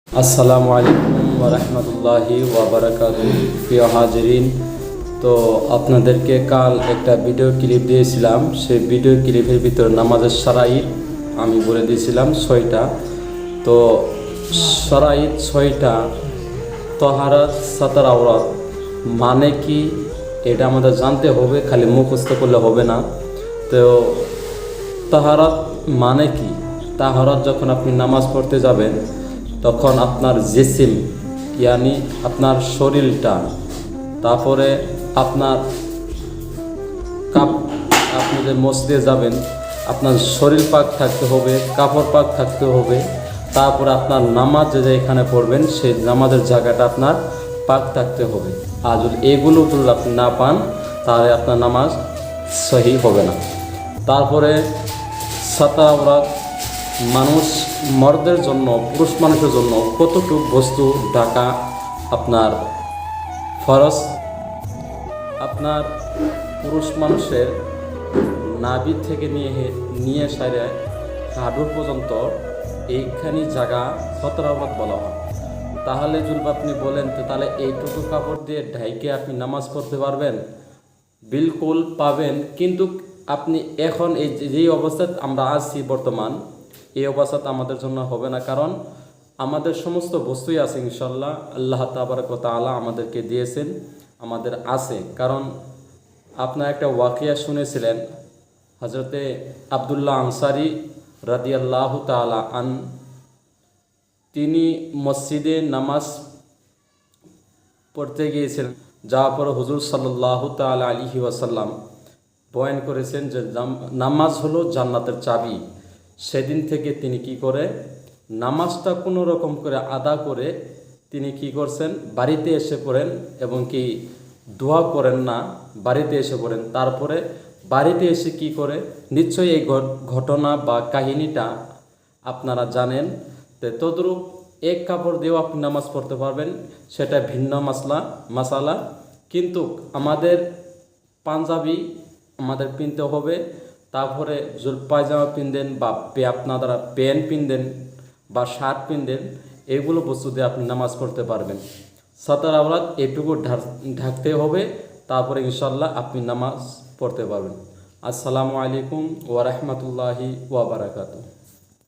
আসসালামু আলাইকুম ওয়া রাহমাতুল্লাহি ওয়া বারাকাতুহু। প্রিয় হাজিরিন, তো আপনাদেরকে কাল একটা ভিডিও ক্লিপ দিয়েছিলাম। সেই ভিডিও ক্লিপের ভিতর নামাজের শারাইত আমি বলে দিয়েছিলাম 6টা। তো শারাইত 6টা, তাহারাত সাতার আওরাত মানে কি এটা আমাদের জানতে হবে, খালি মুখস্থ করলে হবে না। তো তাহারাত মানে কি? তাহারাত যখন আপনি নামাজ পড়তে যাবেন তখন আপনার জিসিম ইয়ানি আপনার শরীরটা, তারপরে আপনার আপনি যে মসজিদে যাবেন আপনার শরীর পাক থাকতে হবে, কাপড় পাক থাকতে হবে, তারপরে আপনার নামাজ যে এখানে পড়বেন সেই নামাজের জায়গাটা আপনার পাক থাকতে হবে। আর যদি এগুলো যদি আপনি না পান তাহলে আপনার নামাজ সহি হবে না। তারপরে সাতার আওরাত মানুষ মর্দের জন্য, পুরুষ মানুষের জন্য কতটুকু বস্তু ঢাকা আপনার ফরজ। আপনার পুরুষ মানুষের নাভি থেকে নিয়ে সাইরে হাঁটু পর্যন্ত এইখানি জায়গা সতের আওরাত বলা হয়। তাহলে যদি আপনি বলেন তো তাহলে এইটুকু কাপড় দিয়ে ঢাইকে আপনি নামাজ পড়তে পারবেন? বিলকুল পাবেন, কিন্তু আপনি এখন এই যেই অবস্থায় আমরা আছি বর্তমান, এই অবস্থা আমাদের জন্য হবে না। কারণ আমাদের সমস্ত বস্তুই আছে ইনশাল্লাহ, আল্লাহ তাবারক ওয়া তাআলা আমাদেরকে দিয়েছেন, আমাদের আছে। কারণ আপনার একটা ওয়াকিয়া শুনেছিলেন, হযরতে আব্দুল্লাহ আনসারী রাদিয়াল্লাহু তাআলা আন, তিনি মসজিদে নামাজ পড়তে গিয়েছিলেন। যাওয়ার পর হুজুর সাল্লাল্লাহু তাআলা আলাইহি ওয়াসাল্লাম বয়ান করেছেন যে নামাজ হলো জান্নাতের চাবি। সেদিন থেকে তিনি কি করে নামাজটা কোনো রকম করে আদা করে তিনি কি করছেন, বাড়িতে এসে পড়েন এবং কি দোয়া করেন না, বাড়িতে এসে পড়েন। তারপরে বাড়িতে এসে কি করে, নিশ্চয়ই এই ঘটনা বা কাহিনীটা আপনারা জানেন। তদ্রূপ এক কাপড় দিয়েও আপনি নামাজ পড়তে পারবেন, সেটা ভিন্ন মাসালা। কিন্তু আমাদের পাঞ্জাবি আমাদের পিনতে হবে, তারপরে পায়জামা পিনদেন বা আপনারা প্যান্ট পিনদেন বা শার্ট পিনদেন, এগুলো বস্তু দিয়ে আপনি নামাজ পড়তে পারবেন। সাতার আওরাত এটুকু ঢাকতে হবে, তারপরে ইনশাল্লাহ আপনি নামাজ পড়তে পারবেন। আসসালামু আলাইকুম ওয়া রাহমাতুল্লাহি ওয়া বারাকাতুহু।